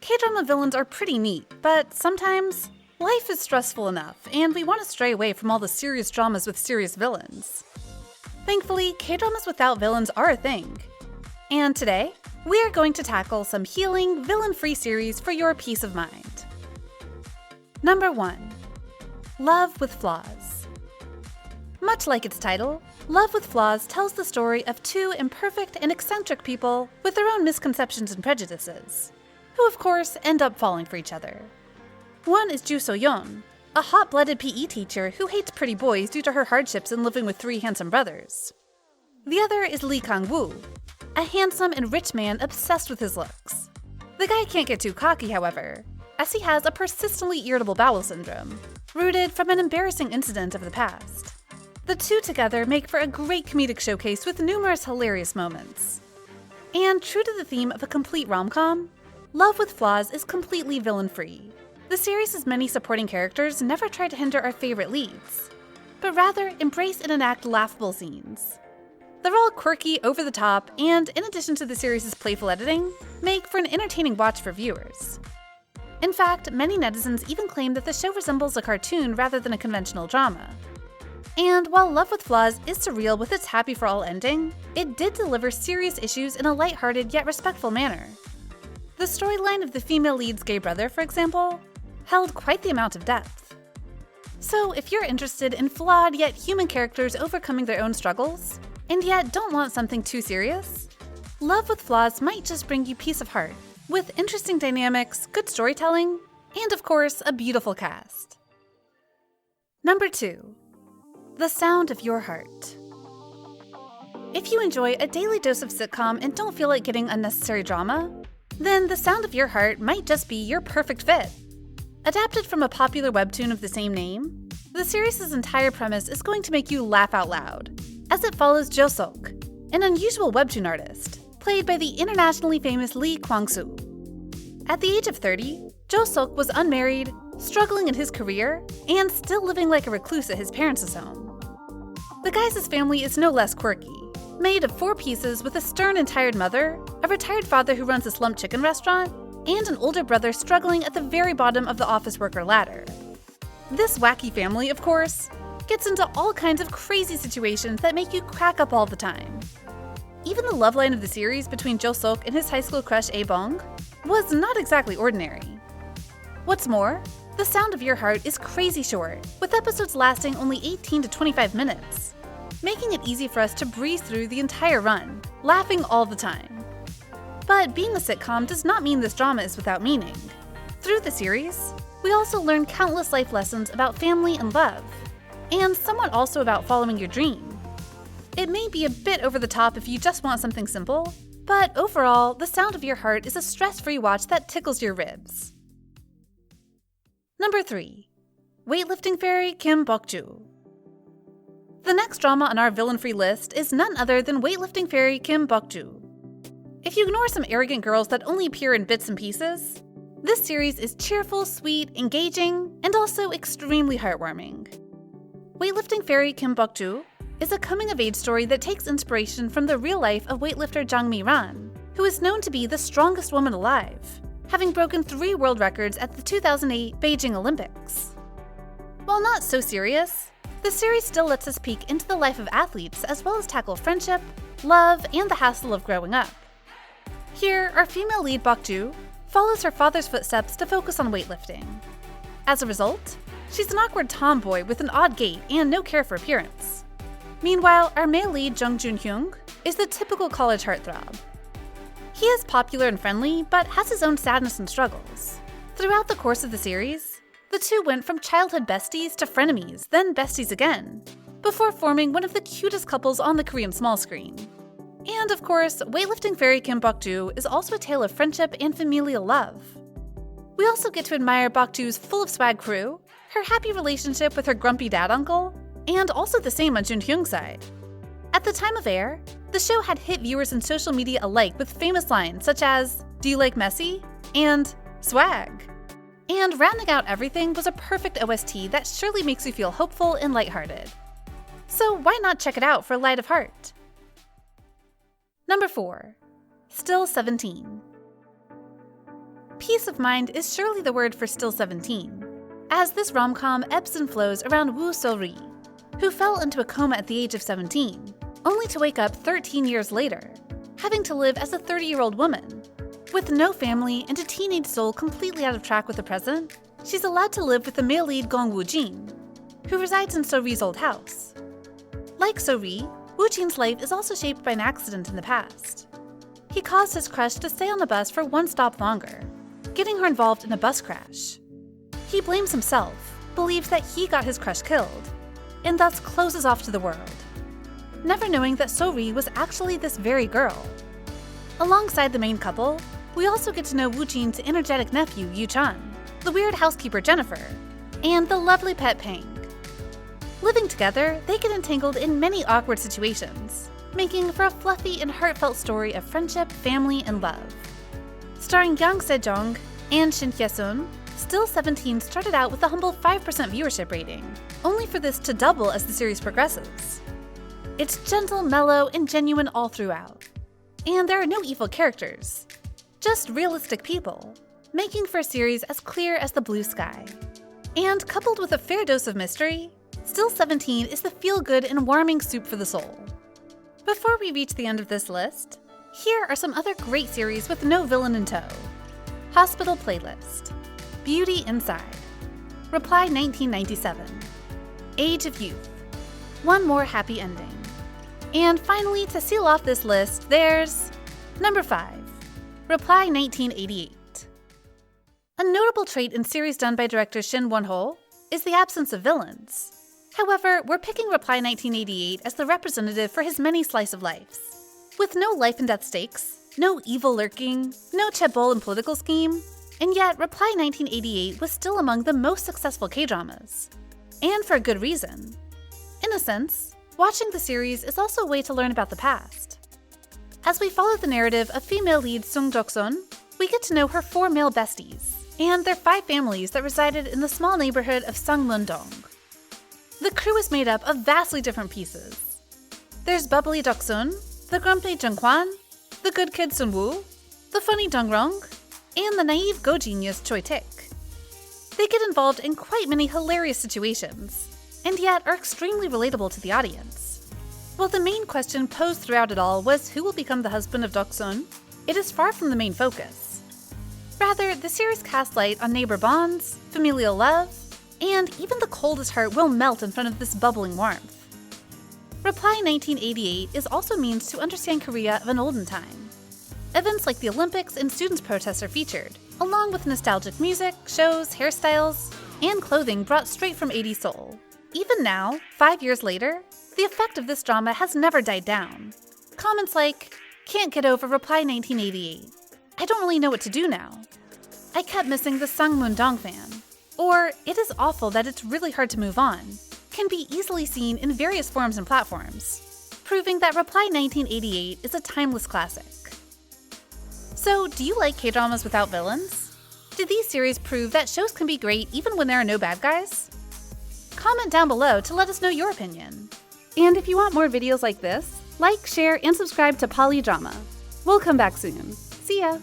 K-drama villains are pretty neat, but sometimes life is stressful enough, and we want to stray away from all the serious dramas with serious villains. Thankfully, K-dramas without villains are a thing. And today, we are going to tackle some healing, villain-free series for your peace of mind. Number 1. Love with Flaws. Much like its title, Love with Flaws tells the story of two imperfect and eccentric people with their own misconceptions and prejudices, who of course end up falling for each other. One is Ju So-yeon, a hot-blooded PE teacher who hates pretty boys due to her hardships in living with three handsome brothers. The other is Lee Kang-woo, a handsome and rich man obsessed with his looks. The guy can't get too cocky, however, as he has a persistently irritable bowel syndrome, rooted from an embarrassing incident of the past. The two together make for a great comedic showcase with numerous hilarious moments. And true to the theme of a complete rom-com, Love with Flaws is completely villain-free. The series' many supporting characters never try to hinder our favorite leads, but rather embrace and enact laughable scenes. They're all quirky, over-the-top, and in addition to the series' playful editing, make for an entertaining watch for viewers. In fact, many netizens even claim that the show resembles a cartoon rather than a conventional drama. And while Love with Flaws is surreal with its happy-for-all ending, it did deliver serious issues in a lighthearted yet respectful manner. The storyline of the female lead's gay brother, for example, held quite the amount of depth. So if you're interested in flawed yet human characters overcoming their own struggles, and yet don't want something too serious, Love with Flaws might just bring you peace of heart, with interesting dynamics, good storytelling, and of course, a beautiful cast. Number 2. The Sound of Your Heart. If you enjoy a daily dose of sitcom and don't feel like getting unnecessary drama, then The Sound of Your Heart might just be your perfect fit. Adapted from a popular webtoon of the same name, the series' entire premise is going to make you laugh out loud, as it follows Jo-seok, an unusual webtoon artist, played by the internationally famous Lee Kwang-soo. At the age of 30, Jo-seok was unmarried, struggling in his career, and still living like a recluse at his parents' home. The guy's family is no less quirky, made of 4 pieces with a stern and tired mother, a retired father who runs a slump chicken restaurant, and an older brother struggling at the very bottom of the office worker ladder. This wacky family, of course, gets into all kinds of crazy situations that make you crack up all the time. Even the love line of the series between Jo-seok and his high school crush A-bong was not exactly ordinary. What's more, The Sound of Your Heart is crazy short, with episodes lasting only 18 to 25 minutes, making it easy for us to breeze through the entire run, laughing all the time. But being a sitcom does not mean this drama is without meaning. Through the series, we also learn countless life lessons about family and love, and somewhat also about following your dream. It may be a bit over the top if you just want something simple, but overall, The Sound of Your Heart is a stress-free watch that tickles your ribs. Number 3. Weightlifting Fairy Kim Bok-joo. The next drama on our villain-free list is none other than Weightlifting Fairy Kim Bok-joo. If you ignore some arrogant girls that only appear in bits and pieces, this series is cheerful, sweet, engaging, and also extremely heartwarming. Weightlifting Fairy Kim Bok-joo is a coming-of-age story that takes inspiration from the real life of weightlifter Jang Mi-ran, who is known to be the strongest woman alive, having broken 3 world records at the 2008 Beijing Olympics. While not so serious, the series still lets us peek into the life of athletes as well as tackle friendship, love, and the hassle of growing up. Here, our female lead Bok-joo follows her father's footsteps to focus on weightlifting. As a result, she's an awkward tomboy with an odd gait and no care for appearance. Meanwhile, our male lead Jung Joon-hyung is the typical college heartthrob. He is popular and friendly, but has his own sadness and struggles. Throughout the course of the series, the two went from childhood besties to frenemies, then besties again, before forming one of the cutest couples on the Korean small screen. And of course, Weightlifting Fairy Kim Bok-joo is also a tale of friendship and familial love. We also get to admire Bok-joo's full-of-swag crew, her happy relationship with her grumpy dad uncle, and also the same on Joon-hyung's side. At the time of air, the show had hit viewers and social media alike with famous lines such as, "Do you like messy?" and "Swag." And rounding out everything was a perfect OST that surely makes you feel hopeful and lighthearted. So why not check it out for light of heart? Number 4. Still 17. peace of mind is surely the word for Still 17, as this rom-com ebbs and flows around Woo So-ri, who fell into a coma at the age of 17, only to wake up 13 years later, having to live as a 30-year-old woman. With no family and a teenage soul completely out of track with the present, she's allowed to live with the male lead Gong Woo-jin, who resides in So-ri's old house. Like So-ri, Woo-jin's life is also shaped by an accident in the past. He caused his crush to stay on the bus for one stop longer, getting her involved in a bus crash. He blames himself, believes that he got his crush killed, and thus closes off to the world, never knowing that So-ri was actually this very girl. Alongside the main couple, we also get to know Woo-jin's energetic nephew, Yu-chan, the weird housekeeper Jennifer, and the lovely pet Pang. Living together, they get entangled in many awkward situations, making for a fluffy and heartfelt story of friendship, family, and love. Starring Yang Se-jong and Shin Hye-sun, Still 17 started out with a humble 5% viewership rating, only for this to double as the series progresses. It's gentle, mellow, and genuine all throughout. And there are no evil characters, just realistic people, making for a series as clear as the blue sky. And coupled with a fair dose of mystery, Still 17 is the feel-good and warming soup for the soul. Before we reach the end of this list, here are some other great series with no villain in tow. Hospital Playlist, Beauty Inside, Reply 1997, Age of Youth, One More Happy Ending. And finally, to seal off this list, there's number 5, Reply 1988. A notable trait in series done by director Shin Won-ho is the absence of villains. However, we're picking Reply 1988 as the representative for his many slice of lives. With no life and death stakes, no evil lurking, no chaebol and political scheme, and yet Reply 1988 was still among the most successful K-dramas. And for a good reason. In a sense, watching the series is also a way to learn about the past. As we follow the narrative of female lead Sung Dok-sun, we get to know her 4 male besties, and their 5 families that resided in the small neighborhood of Sangmun-dong. The crew is made up of vastly different pieces. There's bubbly Dok-sun, the grumpy Jung-kwan, the good kid Sun-woo, the funny Dong-rong, and the naive go-genius Choi-tik. They get involved in quite many hilarious situations, and yet are extremely relatable to the audience. While the main question posed throughout it all was who will become the husband of Dok-sun, it is far from the main focus. Rather, the series casts light on neighbor bonds, familial love, and even the coldest heart will melt in front of this bubbling warmth. Reply 1988 is also means to understand Korea of an olden time. Events like the Olympics and students' protests are featured, along with nostalgic music, shows, hairstyles, and clothing brought straight from 80s Seoul. Even now, 5 years later, the effect of this drama has never died down. Comments like, "Can't get over Reply 1988. I don't really know what to do now. I kept missing the Sangmun-dong fan." Or, "It is awful that it's really hard to move on," can be easily seen in various forms and platforms, proving that Reply 1988 is a timeless classic. So, do you like K-dramas without villains? Did these series prove that shows can be great even when there are no bad guys? Comment down below to let us know your opinion. And if you want more videos like this, like, share, and subscribe to Polydrama. We'll come back soon. See ya!